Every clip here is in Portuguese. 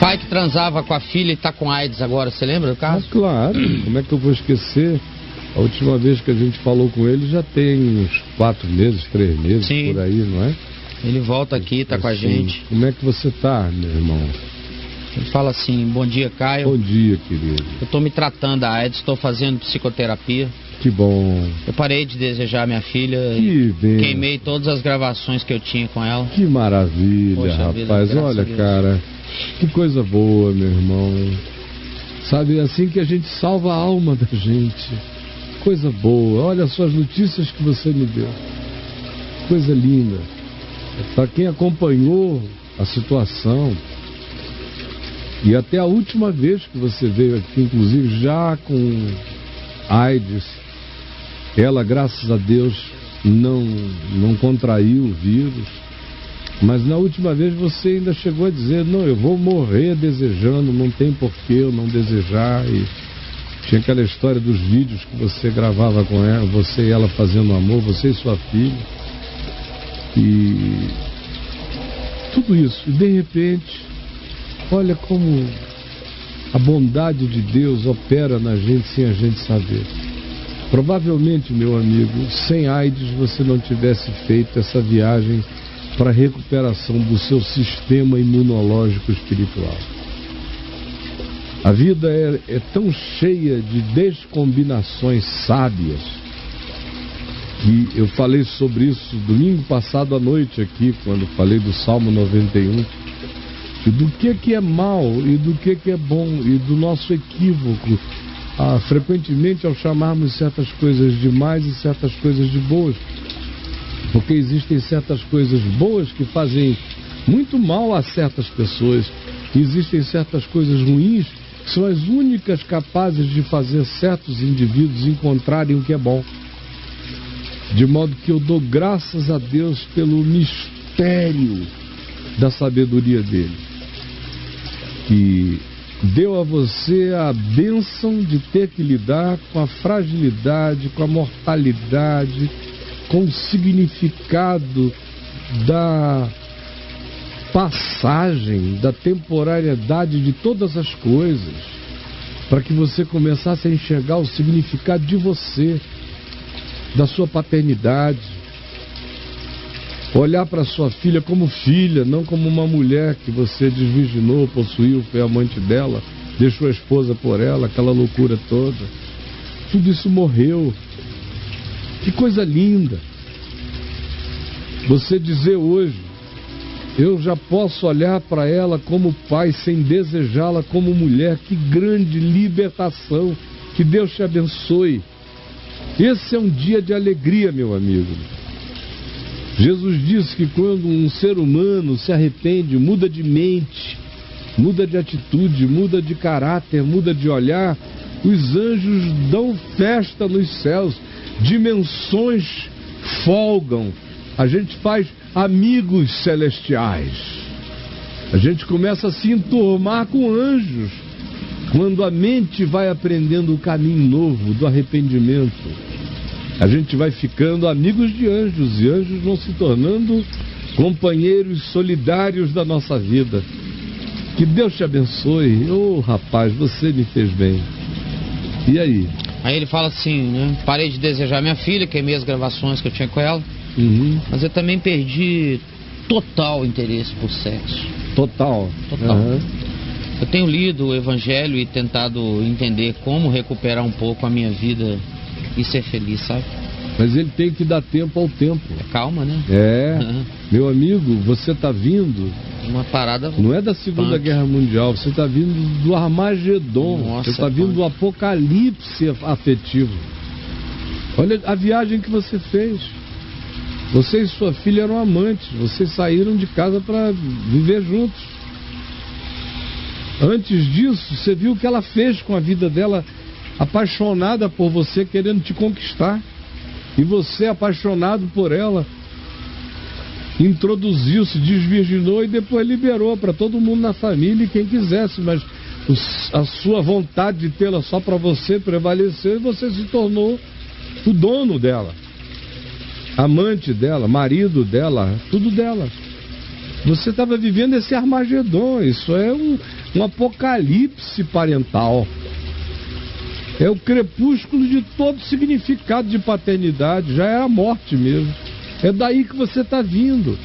pai que transava com a filha e tá com AIDS agora, você lembra do caso? Claro, como é que eu vou esquecer? A última vez que a gente falou com ele já tem uns 4 meses, 3 meses, sim, por aí, não é? Ele volta aqui, tá com a gente. Como é que você tá, meu irmão? Ele fala assim: bom dia, Caio. Bom dia, querido. Eu tô me tratando da AIDS, estou fazendo psicoterapia. Que bom. Eu parei de desejar minha filha. Que bem. Queimei todas as gravações que eu tinha com ela. Que maravilha. Poxa, rapaz. Vida, olha, cara, que coisa boa, meu irmão. Sabe, assim que a gente salva a alma da gente. Coisa boa. Olha só as notícias que você me deu. Coisa linda. Para quem acompanhou a situação, e até a última vez que você veio aqui, inclusive já com AIDS, ela, graças a Deus, não contraiu o vírus, mas na última vez você ainda chegou a dizer: não, eu vou morrer desejando, não tem porquê eu não desejar. E tinha aquela história dos vídeos que você gravava com ela, você e ela fazendo amor, você e sua filha, e tudo isso. E de repente, olha como a bondade de Deus opera na gente sem a gente saber. Provavelmente, meu amigo, sem AIDS você não tivesse feito essa viagem para a recuperação do seu sistema imunológico espiritual. A vida é tão cheia de descombinações sábias, que eu falei sobre isso domingo passado à noite aqui, quando falei do Salmo 91, e do que é mal e do que é bom, e do nosso equívoco, frequentemente ao chamarmos certas coisas de mais e certas coisas de boas, porque existem certas coisas boas que fazem muito mal a certas pessoas, e existem certas coisas ruins que são as únicas capazes de fazer certos indivíduos encontrarem o que é bom. De modo que eu dou graças a Deus pelo mistério da sabedoria dele, que deu a você a bênção de ter que lidar com a fragilidade, com a mortalidade, com o significado da passagem, da temporariedade de todas as coisas, para que você começasse a enxergar o significado de você, da sua paternidade, olhar para sua filha como filha, não como uma mulher que você desvirginou, possuiu, foi amante dela, deixou a esposa por ela, aquela loucura toda. Tudo isso morreu. Que coisa linda você dizer hoje: eu já posso olhar para ela como pai sem desejá-la como mulher. Que grande libertação. Que Deus te abençoe. Esse é um dia de alegria, meu amigo. Jesus disse que quando um ser humano se arrepende, muda de mente, muda de atitude, muda de caráter, muda de olhar, os anjos dão festa nos céus, dimensões folgam, a gente faz amigos celestiais, a gente começa a se enturmar com anjos, quando a mente vai aprendendo o caminho novo do arrependimento. A gente vai ficando amigos de anjos, e anjos vão se tornando companheiros solidários da nossa vida. Que Deus te abençoe. Ô, rapaz, você me fez bem. E aí? Aí ele fala assim, né? Parei de desejar minha filha, queimei as gravações que eu tinha com ela, mas eu também perdi total interesse por sexo. Total. Eu tenho lido o Evangelho e tentado entender como recuperar um pouco a minha vida e ser feliz, sabe? Mas ele tem que dar tempo ao tempo. Calma, né? Meu amigo, você está vindo... Uma parada... Não é da Segunda Guerra Mundial, você está vindo do Armagedon. Nossa, você está vindo do apocalipse afetivo. Olha a viagem que você fez. Você e sua filha eram amantes, vocês saíram de casa para viver juntos. Antes disso, você viu o que ela fez com a vida dela, apaixonada por você, querendo te conquistar. E você, apaixonado por ela, introduziu, se desvirginou e depois liberou para todo mundo na família e quem quisesse, mas a sua vontade de tê-la só para você prevaleceu e você se tornou o dono dela, amante dela, marido dela, tudo dela. Você estava vivendo esse Armagedon. Isso é um apocalipse parental. É o crepúsculo de todo significado de paternidade, já é a morte mesmo. É daí que você está vindo.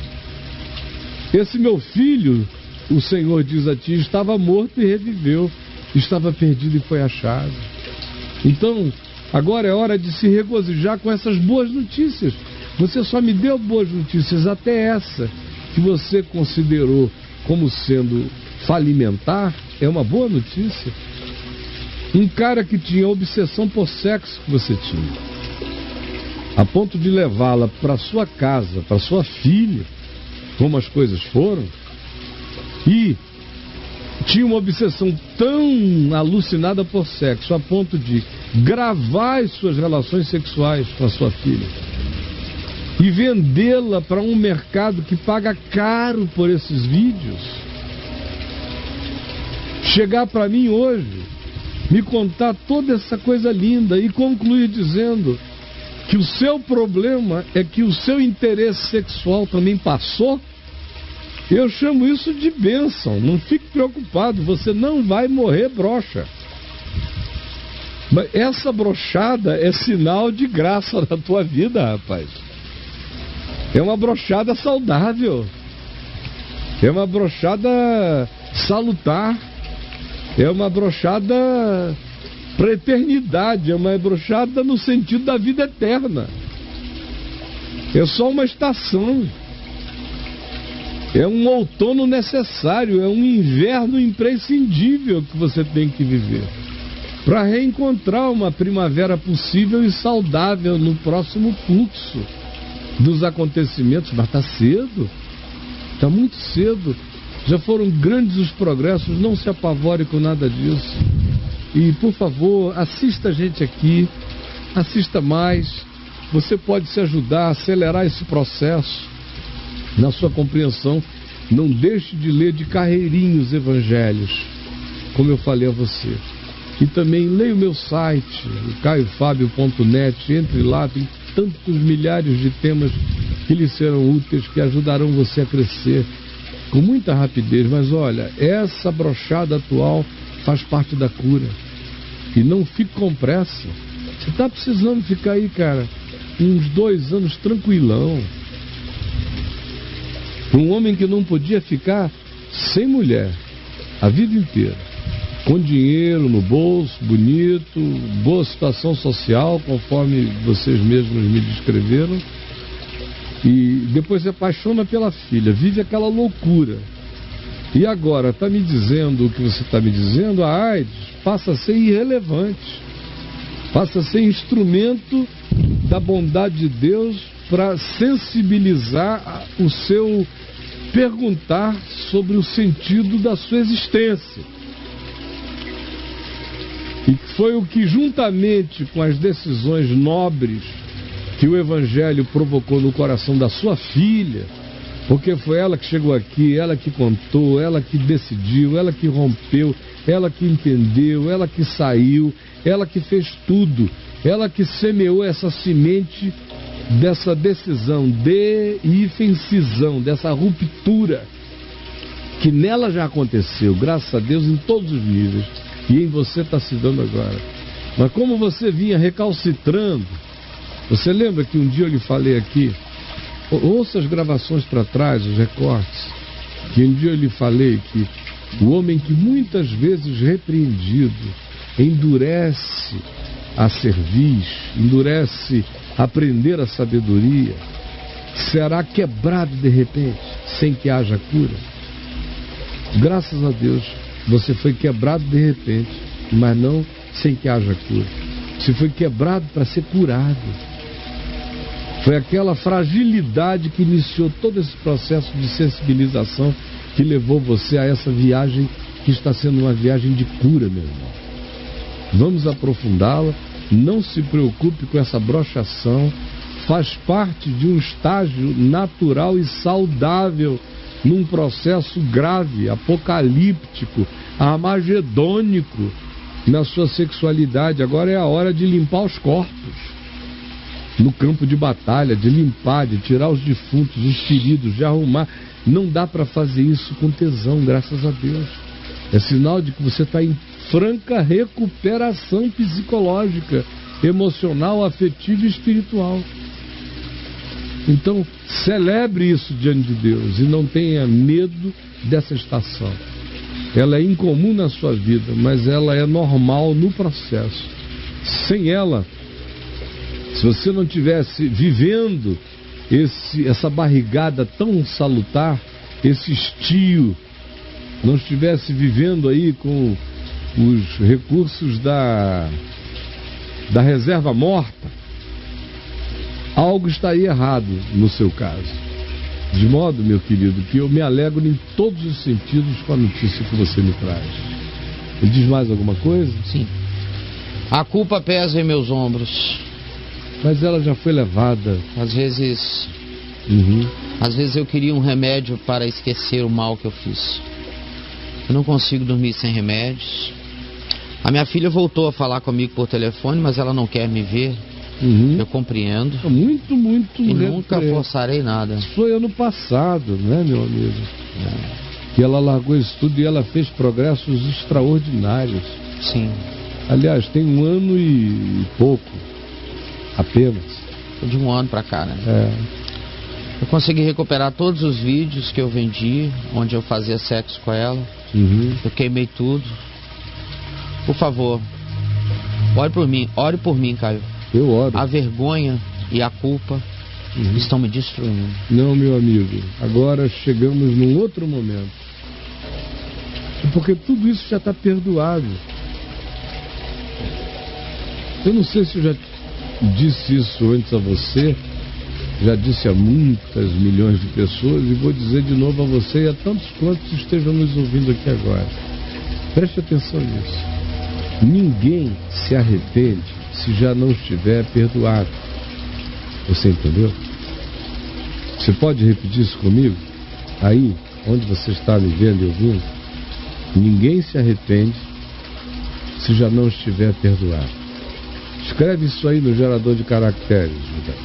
Esse meu filho, o Senhor diz a ti, estava morto e reviveu, estava perdido e foi achado. Então, agora é hora de se regozijar com essas boas notícias. Você só me deu boas notícias, até essa que você considerou como sendo falimentar, é uma boa notícia. Um cara que tinha obsessão por sexo que você tinha, a ponto de levá-la para sua casa, para sua filha, como as coisas foram, e tinha uma obsessão tão alucinada por sexo, a ponto de gravar as suas relações sexuais com a sua filha e vendê-la para um mercado que paga caro por esses vídeos. Chegar para mim hoje, me contar toda essa coisa linda e concluir dizendo que o seu problema é que o seu interesse sexual também passou, eu chamo isso de bênção. Não fique preocupado, você não vai morrer broxa. Mas essa brochada é sinal de graça na tua vida, rapaz. É uma brochada saudável, é uma brochada salutar, é uma brochada para a eternidade, é uma brochada no sentido da vida eterna. É só uma estação, é um outono necessário, é um inverno imprescindível que você tem que viver para reencontrar uma primavera possível e saudável no próximo fluxo dos acontecimentos. Mas está cedo, está muito cedo. Já foram grandes os progressos, não se apavore com nada disso. E, por favor, assista a gente aqui, assista mais. Você pode se ajudar a acelerar esse processo na sua compreensão. Não deixe de ler de carreirinho os evangelhos, como eu falei a você. E também leia o meu site, caiofabio.net, entre lá, tem tantos milhares de temas que lhe serão úteis, que ajudarão você a crescer com muita rapidez. Mas olha, essa brochada atual faz parte da cura. E não fique com pressa. Você está precisando ficar aí, cara, uns 2 anos tranquilão. Um homem que não podia ficar sem mulher a vida inteira, com dinheiro no bolso, bonito, boa situação social, conforme vocês mesmos me descreveram, e depois se apaixona pela filha, vive aquela loucura. E agora está me dizendo o que você está me dizendo, a AIDS passa a ser irrelevante, passa a ser instrumento da bondade de Deus para sensibilizar o seu perguntar sobre o sentido da sua existência. E foi o que, juntamente com as decisões nobres que o Evangelho provocou no coração da sua filha, porque foi ela que chegou aqui, ela que contou, ela que decidiu, ela que rompeu, ela que entendeu, ela que saiu, ela que fez tudo, ela que semeou essa semente dessa decisão, incisão, dessa ruptura, que nela já aconteceu, graças a Deus, em todos os níveis. E em você está se dando agora. Mas como você vinha recalcitrando, você lembra que um dia eu lhe falei aqui, ouça as gravações para trás, os recortes, que um dia eu lhe falei que o homem que muitas vezes repreendido endurece a cerviz, endurece a aprender a sabedoria, será quebrado de repente, sem que haja cura. Graças a Deus, você foi quebrado de repente, mas não sem que haja cura. Você foi quebrado para ser curado. Foi aquela fragilidade que iniciou todo esse processo de sensibilização que levou você a essa viagem que está sendo uma viagem de cura, meu irmão. Vamos aprofundá-la. Não se preocupe com essa broxação. Faz parte de um estágio natural e saudável num processo grave, apocalíptico, armagedônico na sua sexualidade. Agora é a hora de limpar os corpos no campo de batalha, de limpar, de tirar os defuntos, os feridos, de arrumar. Não dá para fazer isso com tesão, graças a Deus. É sinal de que você está em franca recuperação psicológica, emocional, afetiva e espiritual. Então, celebre isso diante de Deus e não tenha medo dessa estação. Ela é incomum na sua vida, mas ela é normal no processo. Sem ela, se você não estivesse vivendo essa barrigada tão salutar, esse estio, não estivesse vivendo aí com os recursos da reserva morta, algo estaria errado no seu caso. De modo, meu querido, que eu me alegro em todos os sentidos com a notícia que você me traz. Me diz mais alguma coisa? Sim. A culpa pesa em meus ombros. Mas ela já foi levada. Às vezes eu queria um remédio para esquecer o mal que eu fiz. Eu não consigo dormir sem remédios. A minha filha voltou a falar comigo por telefone, mas ela não quer me ver. Eu compreendo. Muito e nunca forçarei nada. Foi ano passado, né, meu amigo? Que ela largou isso tudo e ela fez progressos extraordinários. Sim. Aliás, tem 1 ano e pouco, apenas. De 1 ano pra cá, né? Eu consegui recuperar todos os vídeos que eu vendi, onde eu fazia sexo com ela. Eu queimei tudo. Por favor, ore por mim, Caio. Eu oro. A vergonha e a culpa estão me destruindo. Não, meu amigo, agora chegamos num outro momento. Porque tudo isso já está perdoado. Eu não sei se eu já disse isso antes a você, já disse a muitas milhões de pessoas e vou dizer de novo a você e a tantos quantos estejam nos ouvindo aqui agora. Preste atenção nisso. Ninguém se arrepende se já não estiver perdoado. Você entendeu? Você pode repetir isso comigo? Aí, onde você está me vendo e ouvindo? Ninguém se arrepende se já não estiver perdoado. Escreve isso aí no gerador de caracteres, Judá.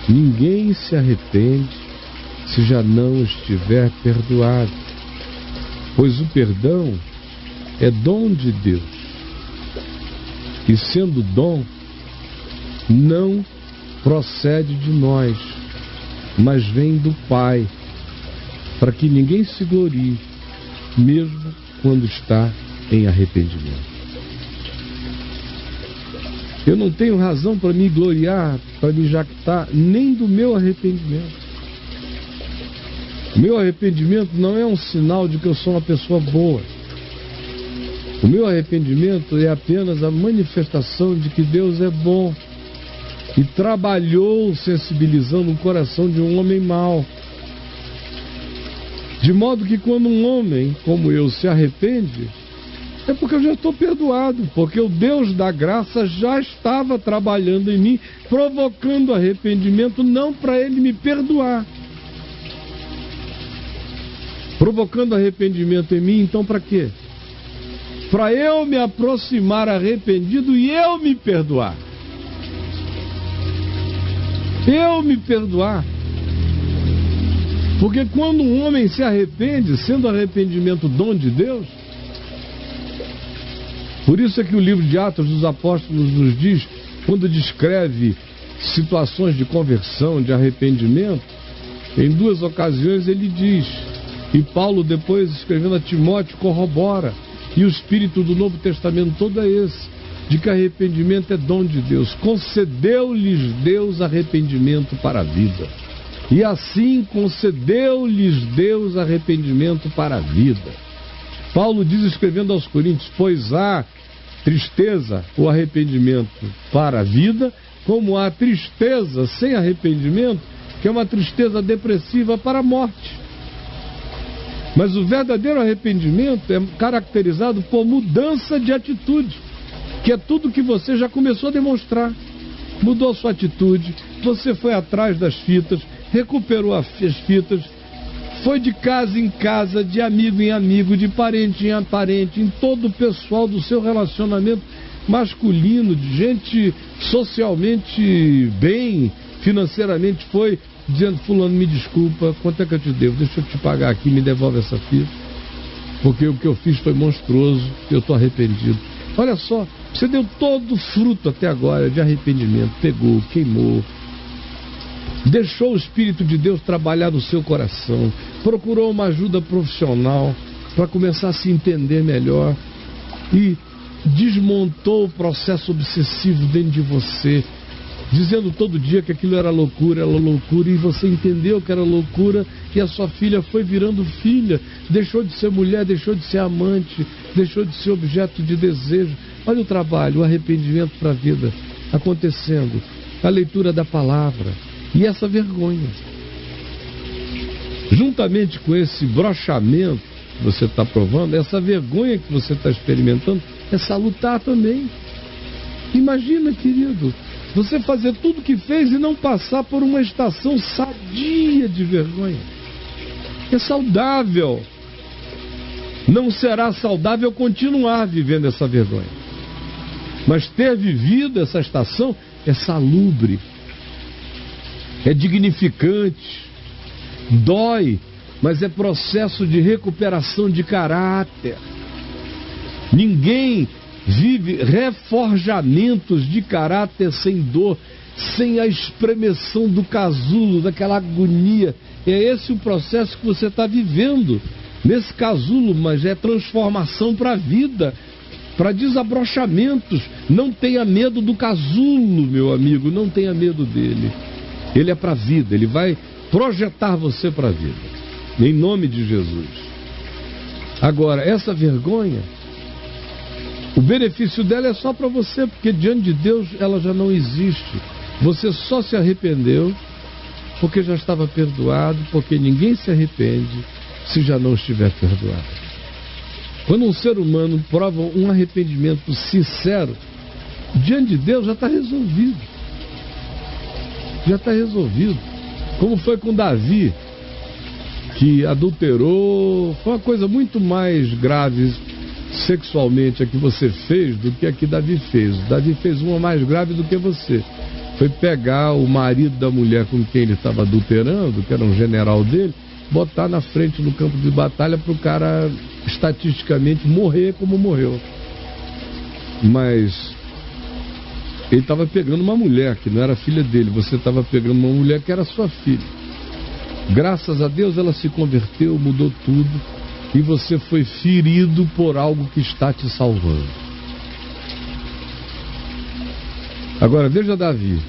Ninguém se arrepende se já não estiver perdoado, pois o perdão é dom de Deus. E sendo dom, não procede de nós, mas vem do Pai, para que ninguém se glorie, mesmo quando está em arrependimento. Eu não tenho razão para me gloriar, para me jactar, nem do meu arrependimento. O meu arrependimento não é um sinal de que eu sou uma pessoa boa. O meu arrependimento é apenas a manifestação de que Deus é bom e trabalhou sensibilizando o coração de um homem mau. De modo que quando um homem como eu se arrepende, é porque eu já estou perdoado, porque o Deus da graça já estava trabalhando em mim, provocando arrependimento, não para Ele me perdoar. Provocando arrependimento em mim, então para quê? Para eu me aproximar arrependido e eu me perdoar. Eu me perdoar. Porque quando um homem se arrepende, sendo arrependimento dom de Deus, por isso é que o livro de Atos dos Apóstolos nos diz, quando descreve situações de conversão, de arrependimento, em 2 ocasiões ele diz, e Paulo depois escrevendo a Timóteo corrobora, e o espírito do Novo Testamento todo é esse, de que arrependimento é dom de Deus. Concedeu-lhes Deus arrependimento para a vida. E assim concedeu-lhes Deus arrependimento para a vida. Paulo diz, escrevendo aos Coríntios, pois há tristeza ou arrependimento para a vida, como há tristeza sem arrependimento, que é uma tristeza depressiva para a morte. Mas o verdadeiro arrependimento é caracterizado por mudança de atitude, que é tudo que você já começou a demonstrar. Mudou a sua atitude, você foi atrás das fitas, recuperou as fitas, foi de casa em casa, de amigo em amigo, de parente em parente, em todo o pessoal do seu relacionamento masculino, de gente socialmente bem, financeiramente, foi dizendo, fulano, me desculpa, quanto é que eu te devo? Deixa eu te pagar aqui, me devolve essa fita. porque o que eu fiz foi monstruoso, eu estou arrependido. Olha só, você deu todo o fruto até agora de arrependimento, pegou, queimou, deixou o Espírito de Deus trabalhar no seu coração, procurou uma ajuda profissional para começar a se entender melhor e desmontou o processo obsessivo dentro de você, dizendo todo dia que aquilo era loucura, e você entendeu que era loucura, e a sua filha foi virando filha, deixou de ser mulher, deixou de ser amante, deixou de ser objeto de desejo. Olha o trabalho, o arrependimento para a vida acontecendo, a leitura da palavra e essa vergonha. Juntamente com esse brochamento que você está provando, essa vergonha que você está experimentando, é salutar também. Imagina, querido, você fazer tudo o que fez e não passar por uma estação sadia de vergonha. É saudável. Não será saudável continuar vivendo essa vergonha. Mas ter vivido essa estação é salubre, é dignificante, dói, mas é processo de recuperação de caráter. Ninguém vive reforjamentos de caráter sem dor, sem a espremeção do casulo, daquela agonia. É esse o processo que você está vivendo nesse casulo, mas é transformação para a vida, para desabrochamento. Não tenha medo do casulo, meu amigo, não tenha medo dele. Ele é para a vida, ele vai projetar você para a vida, em nome de Jesus. Agora, essa vergonha, o benefício dela é só para você, porque diante de Deus ela já não existe. Você só se arrependeu porque já estava perdoado, porque ninguém se arrepende se já não estiver perdoado. Quando um ser humano prova um arrependimento sincero, diante de Deus já está resolvido. Já está resolvido. Como foi com Davi, que adulterou, foi uma coisa muito mais grave sexualmente a que você fez do que a que Davi fez. Davi fez uma mais grave do que você. Foi pegar o marido da mulher com quem ele estava adulterando, que era um general dele, botar na frente no campo de batalha para o cara estatisticamente morrer como morreu. Mas ele estava pegando uma mulher que não era filha dele, você estava pegando uma mulher que era sua filha. Graças a Deus ela se converteu, mudou tudo, e você foi ferido por algo que está te salvando. Agora veja Davi,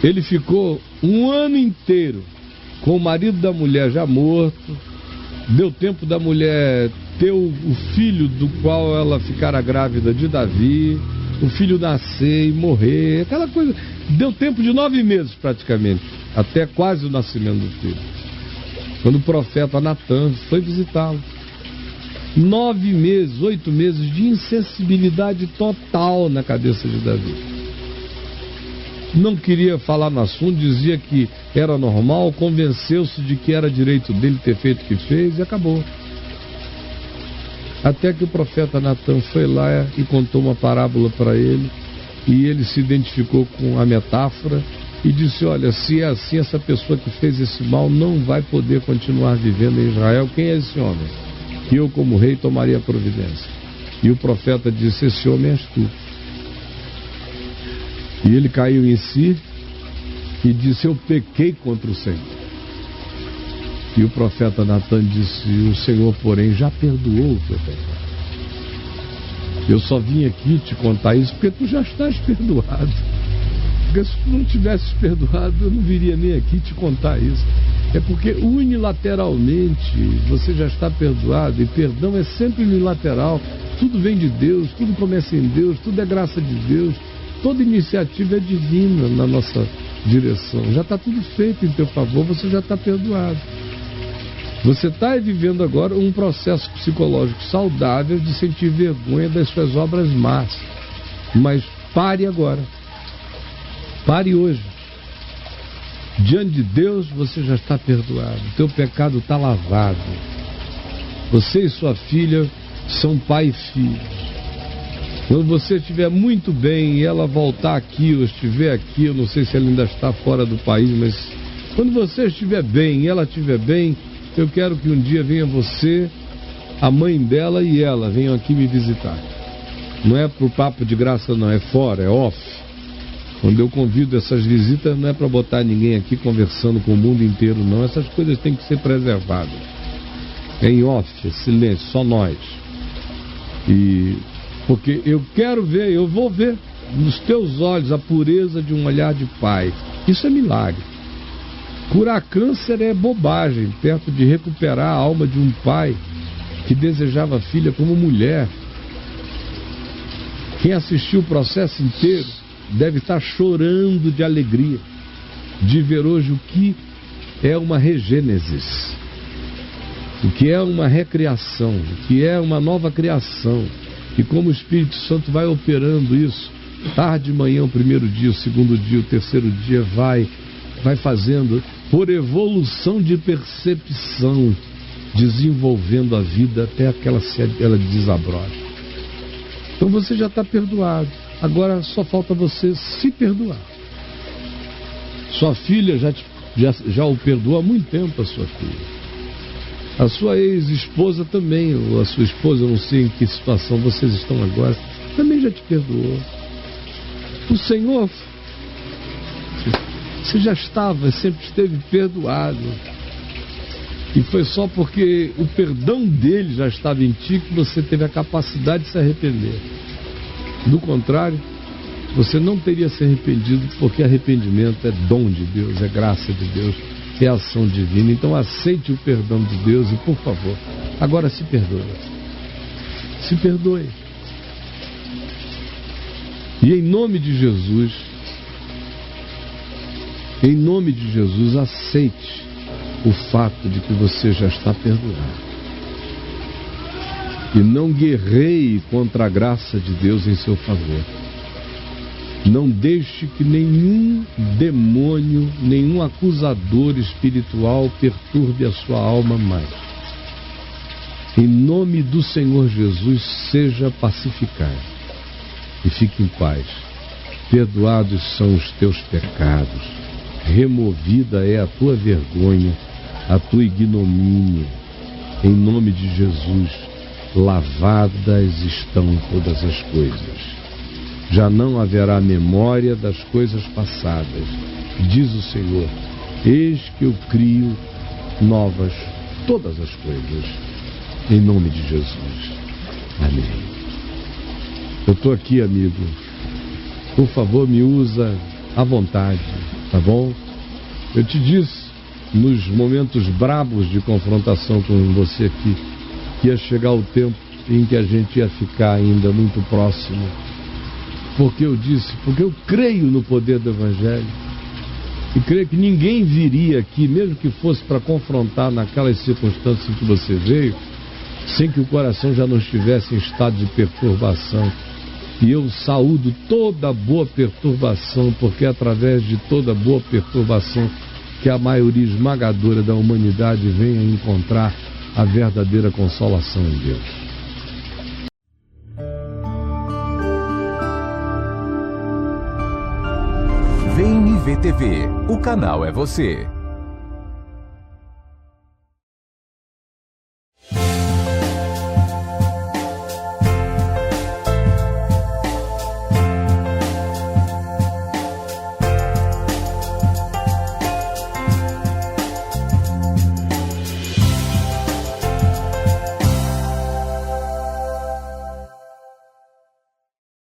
ele ficou um ano inteiro com o marido da mulher já morto, deu tempo da mulher ter o filho do qual ela ficara grávida de Davi, o filho nascer e morrer, aquela coisa. Deu tempo de 9 meses praticamente, até quase o nascimento do filho, quando o profeta Natan foi visitá-lo. 9 meses, 8 meses de insensibilidade total na cabeça de Davi. Não queria falar no assunto, dizia que era normal, convenceu-se de que era direito dele ter feito o que fez e acabou. Até que o profeta Natan foi lá e contou uma parábola para ele, e ele se identificou com a metáfora e disse: olha, se é assim, essa pessoa que fez esse mal não vai poder continuar vivendo em Israel. Quem é esse homem? Que eu, como rei, tomaria providência. E o profeta disse: esse homem és tu. E ele caiu em si e disse: eu pequei contra o Senhor. E o profeta Natan disse: o Senhor, porém, já perdoou o teu pecado. Eu só vim aqui te contar isso porque tu já estás perdoado. Porque se tu não tivesses perdoado, eu não viria nem aqui te contar isso. É porque unilateralmente você já está perdoado, e perdão é sempre unilateral. Tudo vem de Deus, tudo começa em Deus, tudo é graça de Deus. Toda iniciativa é divina na nossa direção. Já está tudo feito em teu favor, você já está perdoado. Você está vivendo agora um processo psicológico saudável de sentir vergonha das suas obras más. Mas pare agora. Pare hoje. Diante de Deus você já está perdoado. Teu pecado está lavado. Você e sua filha são pai e filho. Quando você estiver muito bem e ela voltar aqui ou estiver aqui, eu não sei se ela ainda está fora do país, mas quando você estiver bem e ela estiver bem, eu quero que um dia venha você a mãe dela e ela venham aqui me visitar. Não é por papo de graça não, é fora, é off. Quando eu convido essas visitas, não é para botar ninguém aqui conversando com o mundo inteiro não, essas coisas têm que ser preservadas. É em off, é silêncio, só nós. E porque eu quero ver, eu vou ver nos teus olhos a pureza de um olhar de pai. Isso é milagre. Curar câncer é bobagem perto de recuperar a alma de um pai que desejava a filha como mulher. Quem assistiu o processo inteiro deve estar chorando de alegria de ver hoje o que é uma regênesis, o que é uma recriação, o que é uma nova criação, e como o Espírito Santo vai operando isso, tarde de manhã, o primeiro dia, o segundo dia, o terceiro dia, vai fazendo por evolução de percepção, desenvolvendo a vida até que ela desabroche. Então você já está perdoado. Agora só falta você se perdoar. Sua filha já o perdoou há muito tempo, a sua filha. A sua ex-esposa também, ou a sua esposa, eu não sei em que situação vocês estão agora, também já te perdoou. O Senhor, você já estava, sempre esteve perdoado. E foi só porque o perdão dele já estava em ti que você teve a capacidade de se arrepender. Do contrário, você não teria se arrependido, porque arrependimento é dom de Deus, é graça de Deus, é ação divina. Então aceite o perdão de Deus e, por favor, agora se perdoe. Se perdoe. E em nome de Jesus, aceite o fato de que você já está perdoado. E não guerreie contra a graça de Deus em seu favor. Não deixe que nenhum demônio, nenhum acusador espiritual perturbe a sua alma mais. Em nome do Senhor Jesus, seja pacificado e fique em paz. Perdoados são os teus pecados, removida é a tua vergonha, a tua ignomínia. Em nome de Jesus, lavadas estão todas as coisas. Já não haverá memória das coisas passadas, diz o Senhor. Eis que eu crio novas todas as coisas, em nome de Jesus. Amém. Eu estou aqui, amigo. Por favor, me usa à vontade, tá bom? Eu te disse, nos momentos brabos de confrontação com você aqui, que ia chegar o tempo em que a gente ia ficar ainda muito próximo. Porque eu creio no poder do Evangelho. E creio que ninguém viria aqui, mesmo que fosse para confrontar naquelas circunstâncias em que você veio, sem que o coração já não estivesse em estado de perturbação. E eu saúdo toda boa perturbação, porque é através de toda boa perturbação que a maioria esmagadora da humanidade vem a encontrar a verdadeira consolação em Deus. Vem me ver TV, o canal é você.